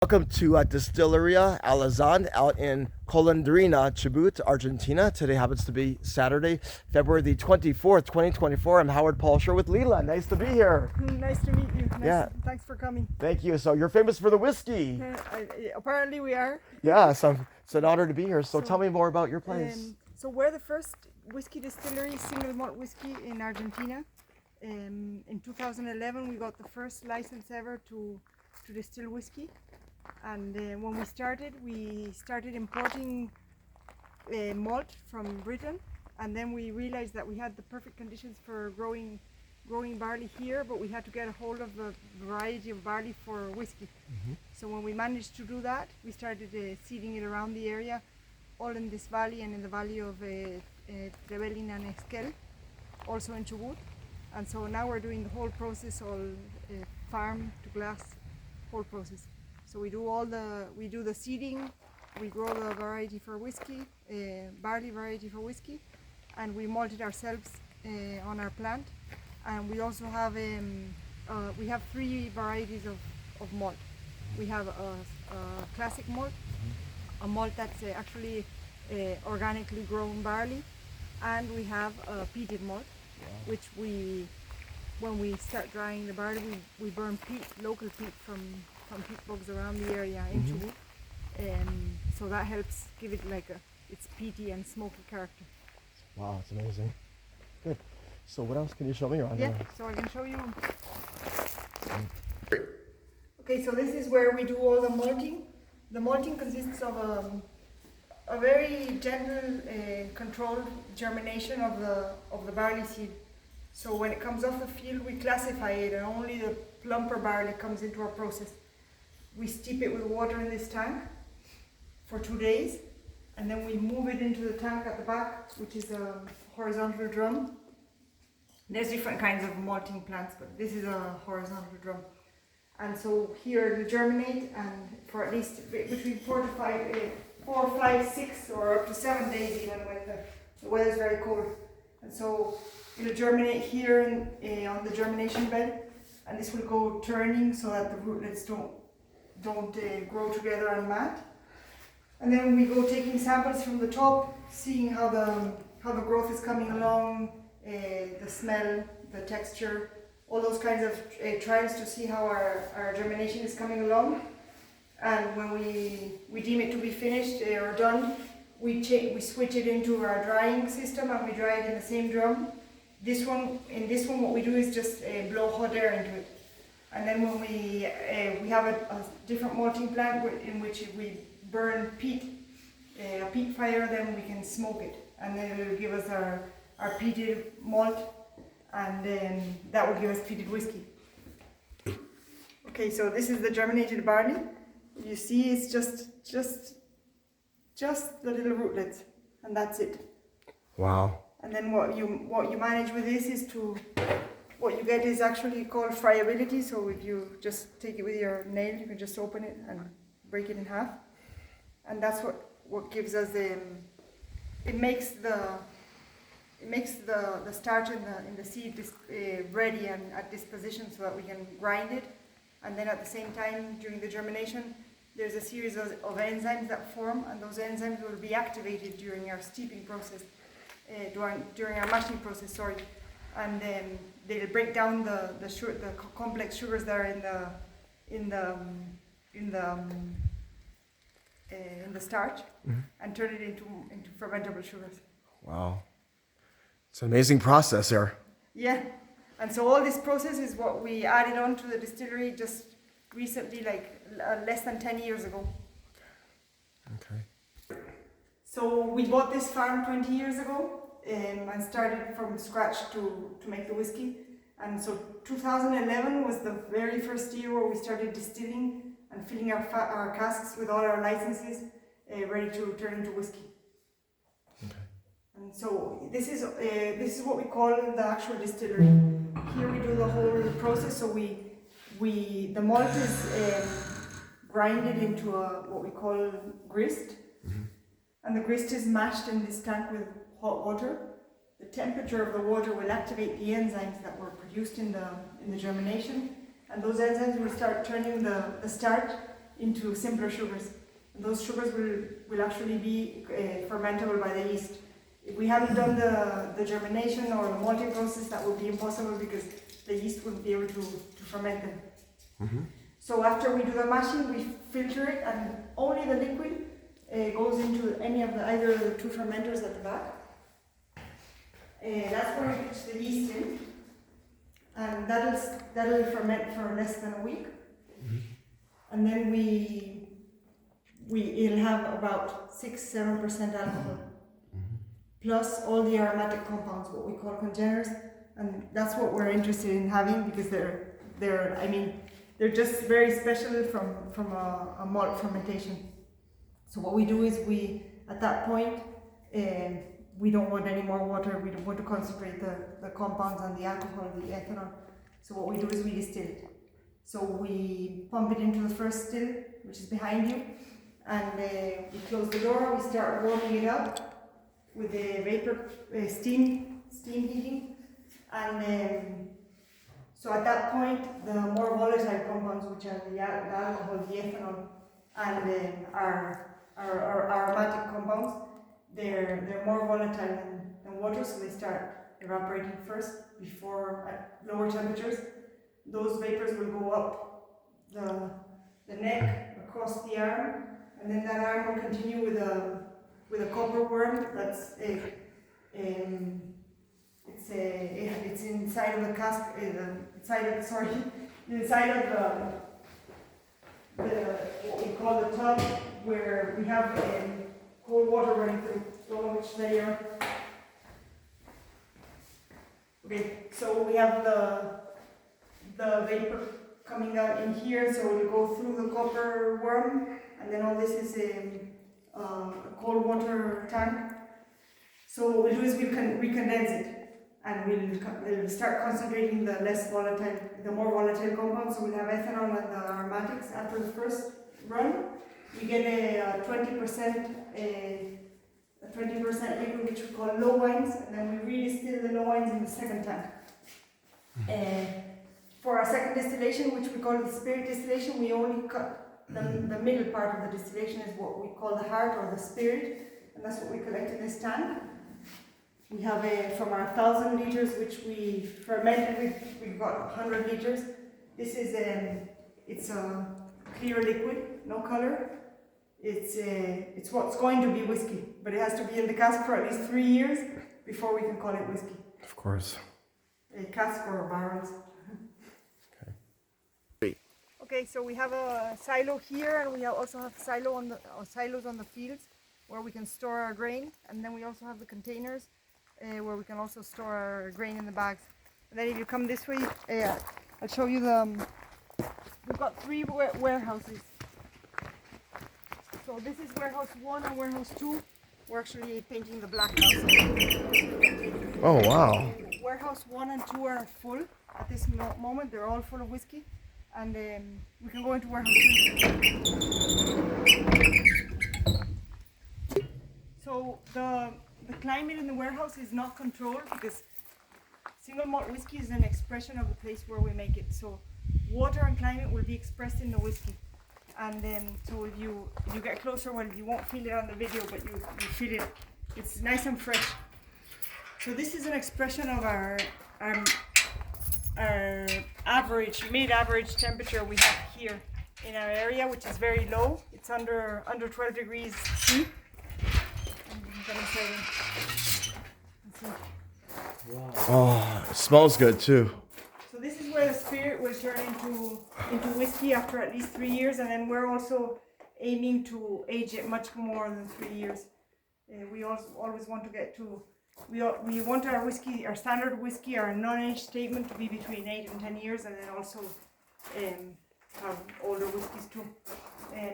Welcome to Distilleria Alazana out in Golondrina, Chubut, Argentina. Today happens to be Saturday, February the 24th, 2024. I'm Howard Paulsher with Lila. Nice to be here. Nice to meet you. Thanks for coming. Thank you. So you're famous for the whiskey. Apparently we are. Yeah, so it's an honor to be here. So tell me more about your place. So we're the first whiskey distillery, single malt whiskey in Argentina. In 2011 we got the first license ever to distill whiskey. And when we started importing malt from Britain, and then we realized that we had the perfect conditions for growing barley here, but we had to get a hold of the variety of barley for whiskey. Mm-hmm. So when we managed to do that, we started seeding it around the area, all in this valley and in the valley of Trevelin and Esquel, also in Chubut. And so now we're doing the whole process, all farm to glass, whole process. So we do the seeding, we grow the variety for whiskey, barley variety for whiskey, and we malt it ourselves on our plant. And we also have three varieties of malt. We have a classic malt, a malt that's actually organically grown barley, and we have a peated malt, which when we start drying the barley, we burn peat, local peat from peat bogs around the area in Chubut. So that helps give it it's peaty and smoky character. Wow, it's amazing. Good. So what else can you show me around here? Yeah, so I can show you. Okay, so this is where we do all the malting. The malting consists of a very gentle, controlled germination of the barley seed. So when it comes off the field, we classify it, and only the plumper barley comes into our process. We steep it with water in this tank for 2 days, and then we move it into the tank at the back, which is a horizontal drum. There's different kinds of malting plants, but this is a horizontal drum. And so here it'll germinate, and for at least between 4 or 5, 6, or up to 7 days even when the weather's very cold. And so it'll germinate here on the germination bed, and this will go turning so that the rootlets don't grow together on mat. And then we go taking samples from the top, seeing how the growth is coming along, the smell, the texture, all those kinds of trials to see how our germination is coming along. And when we deem it to be finished or done, we switch it into our drying system, and we dry it in the same drum. In this one what we do is just blow hot air into it. And then when we have a different malting plant in which we burn peat, a peat fire, then we can smoke it, and then it will give us our peated malt, and then that will give us peated whiskey. Okay, so this is the germinated barley. You see, it's just the little rootlets, and that's it. Wow. And then what you manage with this is what you get is actually called friability. So if you just take it with your nail, you can just open it and break it in half, and that's what gives us it makes the starch in the seed ready and at disposition so that we can grind it. And then at the same time, during the germination, there's a series of enzymes that form, and those enzymes will be activated during our steeping process, during our mashing process, and they'll break down the complex sugars that are in the starch, and turn it into fermentable sugars. Wow. It's an amazing process here. Yeah, and so all this process is what we added on to the distillery just recently, less than 10 years ago. Okay. So we bought this farm 20 years ago and started from scratch to make the whiskey. And so 2011 was the very first year where we started distilling and filling our casks with all our licenses ready to turn into whiskey. Okay. And so this is what we call the actual distillery. Here we do the whole process. So the malt is grinded into what we call grist, and the grist is mashed in this tank with hot water. The temperature of the water will activate the enzymes that were produced in the germination, and those enzymes will start turning the starch into simpler sugars. And those sugars will actually be fermentable by the yeast. If we haven't done the germination or the malting process, that would be impossible because the yeast wouldn't be able to ferment them. Mm-hmm. So after we do the mashing, we filter it, and only the liquid goes into any of either of the two fermenters at the back. That's where we put the yeast in, and that'll ferment for less than a week. Mm-hmm. And then it'll have about 6-7% alcohol, mm-hmm. plus all the aromatic compounds, what we call congeners, and that's what we're interested in having because they're just very special from a malt fermentation. So what we do is at that point, we don't want any more water. We don't want to concentrate the compounds and the alcohol, the ethanol. So what we do is we distill it. So we pump it into the first still, which is behind you, and we close the door. We start warming it up with the vapor steam heating, and so at that point, the more volatile compounds, which are the alcohol, the ethanol, and our aromatic compounds, they're more volatile than water, so they start evaporating first before at lower temperatures. Those vapors will go up the neck, across the arm, and then that arm will continue with a copper worm that's it's inside of the cask, inside of what we call the tub, where we have cold water running through. Don't know which layer. Okay, so we have the vapor coming out in here, so we'll go through the copper worm, and then all this is a cold water tank. So what we'll do is we condense it, and we'll start concentrating the more volatile compounds. So we'll have ethanol and the aromatics after the first run. We get a 20% liquid, which we call low wines, and then we redistill the low wines in the second tank. For our second distillation, which we call the spirit distillation, we only cut the middle part of the distillation is what we call the heart or the spirit, and that's what we collect in this tank. We have from our 1,000 liters, which we fermented, we've got 100 liters. This is it's a clear liquid, no color. It's what's going to be whiskey, but it has to be in the cask for at least 3 years before we can call it whiskey. Of course. A cask or barrels. Okay, so we have a silo here, and we also have silos on the fields where we can store our grain, and then we also have the containers where we can also store our grain in the bags. And then if you come this way, I'll show you we've got 3 warehouses. So this is warehouse 1 and warehouse 2. We're actually painting the black house. Oh wow. Warehouse 1 and 2 are full at this moment. They're all full of whiskey. And we can go into warehouse 2. So the climate in the warehouse is not controlled because single malt whiskey is an expression of the place where we make it. So water and climate will be expressed in the whiskey. And then, so if you get closer, well, you won't feel it on the video, but you feel it. It's nice and fresh. So this is an expression of our mid-average temperature we have here in our area, which is very low. It's under 12 degrees C. Wow. Oh, it smells good too. So this is where the spirit will turn into whiskey after at least 3 years, and then we're also aiming to age it much more than 3 years. We also always want to get to. We want our whiskey, our standard whiskey, our non-age statement to be between 8 and 10 years, and then also have older whiskies too.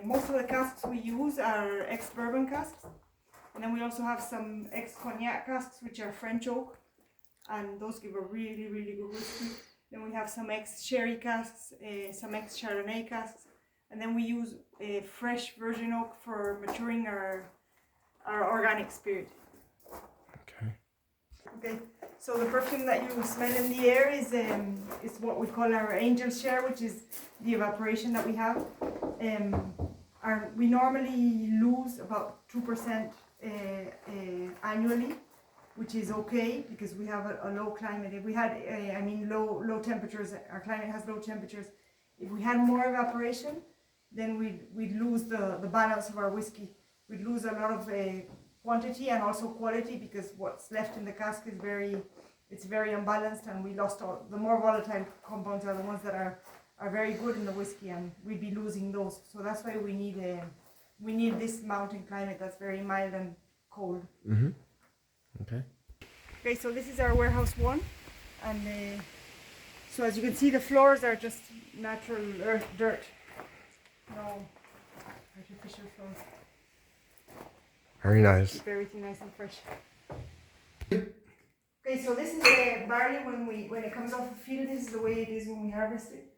Most of the casks we use are ex-bourbon casks, and then we also have some ex-cognac casks, which are French oak, and those give a really, really good whiskey. Then we have some ex-sherry casks, some ex-chardonnay casks, and then we use fresh virgin oak for maturing our organic spirit. Okay, so the perfume that you smell in the air is what we call our angel share, which is the evaporation that we have. We normally lose about 2% annually, which is okay because we have a low climate. If we had, low temperatures, our climate has low temperatures. If we had more evaporation, then we'd lose the balance of our whiskey. We'd lose a lot of quantity and also quality because what's left in the cask is very unbalanced, and we lost all the more volatile compounds are the ones that are very good in the whiskey, and we'd be losing those. So that's why we need this mountain climate that's very mild and cold. Mm-hmm. Okay. Okay, so this is our warehouse one, and so as you can see, the floors are just natural earth dirt, no artificial floors. Very nice. Keep everything nice and fresh. Okay, so this is the barley when it comes off the field. This is the way it is when we harvest it,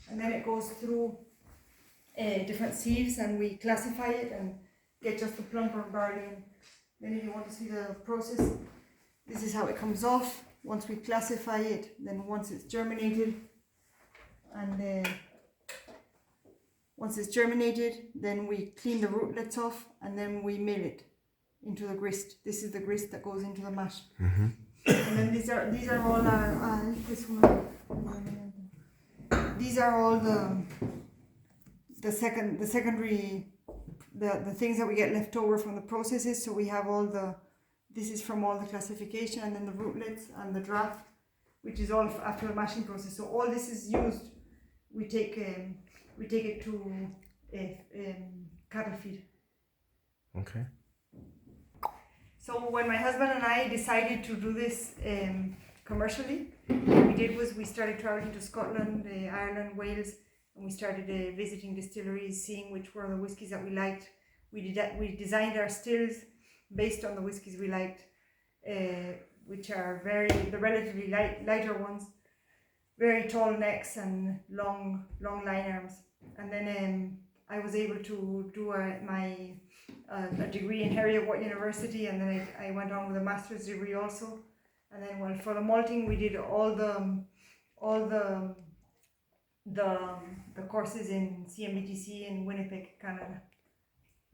and then it goes through different sieves, and we classify it and get just the plumper barley. And then if you want to see the process, this is how it comes off. Once we classify it, then once it's germinated, and once it's germinated, then we clean the rootlets off, and then we mill it into the grist. This is the grist that goes into the mash. Mm-hmm. And then these are all our this one. These are all the secondary the things that we get left over from the processes. So we have this is from all the classification, and then the rootlets and the draft, which is all after the mashing process. So all this is used. We take it to cattle feed. Okay. So when my husband and I decided to do this commercially, what we did was we started traveling to Scotland, Ireland, Wales, and we started visiting distilleries, seeing which were the whiskies that we liked. We designed our stills based on the whiskies we liked, which are the relatively lighter ones, very tall necks and long line arms. And then I was able to do my degree in Heriot-Watt University, and then I went on with a master's degree also. And then for the malting, we did all the courses in CMBTC in Winnipeg, Canada.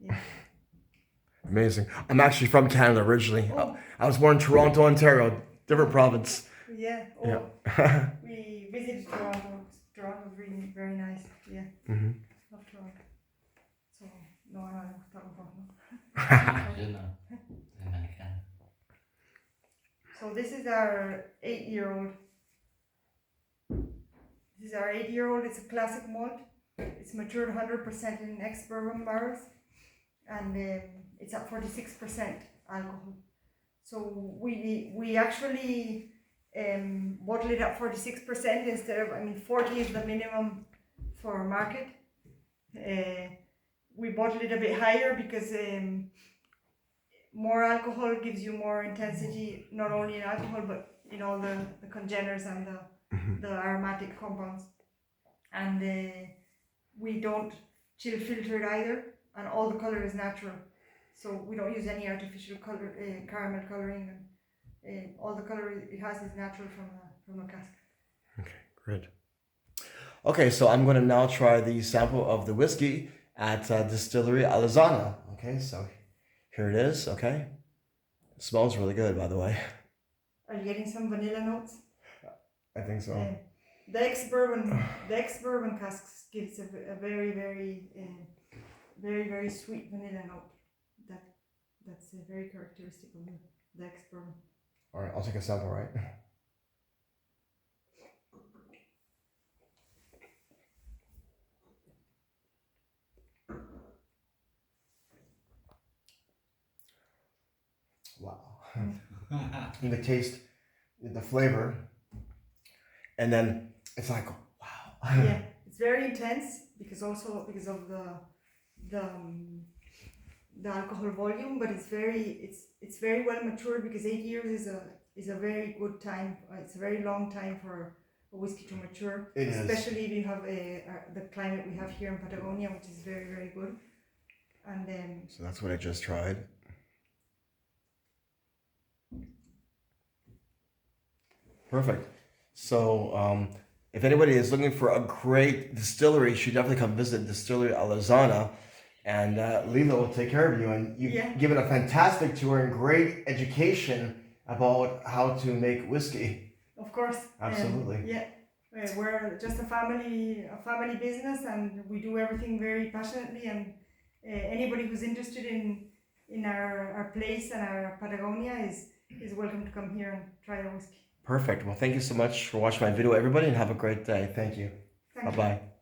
Yeah. Amazing. I'm actually from Canada originally. Oh. I was born in Toronto, Ontario, different province. Yeah. Oh. Yeah. We visited Toronto. Toronto was really very nice. Yeah. Mm-hmm. Love Toronto. So no, I'm not talking about no. So this is our 8-year-old. This is our 8-year-old. It's a classic malt. It's matured 100% in ex-bourbon barrels, and it's at 46% alcohol. So we actually bottle it at 46% instead of 40 is the minimum for market. We bottle it a bit higher because more alcohol gives you more intensity, not only in alcohol but in all the congeners and the aromatic compounds. And we don't chill filter it either, and all the color is natural. So we don't use any artificial color, caramel coloring, and all the color it has is natural from a cask. Okay, great. Okay, so I'm going to now try the sample of the whiskey at Distillery Alazana. Okay, so here it is. Okay, it smells really good, by the way. Are you getting some vanilla notes? I think so. The ex-bourbon casks gives a very, very, very, very sweet vanilla note. That's very characteristic of the ex-bourbon. All right, I'll take a sample, right? Wow. You can taste the flavor, and then it's like, wow. Yeah, it's very intense because of the alcohol volume, but it's very well matured because 8 years is a very good time. It's a very long time for a whiskey to mature, especially if you have the climate we have here in Patagonia, which is very, very good. And so that's what I just tried. Perfect. So, if anybody is looking for a great distillery, you should definitely come visit Distillery Alazana. And Lila will take care of you. And you've Yeah. given a fantastic tour and great education about how to make whiskey. Of course. Absolutely. Yeah. We're just a family business, and we do everything very passionately. And anybody who's interested in our place and our Patagonia is welcome to come here and try the whiskey. Perfect. Well, thank you so much for watching my video, everybody, and have a great day. Thank you. Thank you. Bye-bye.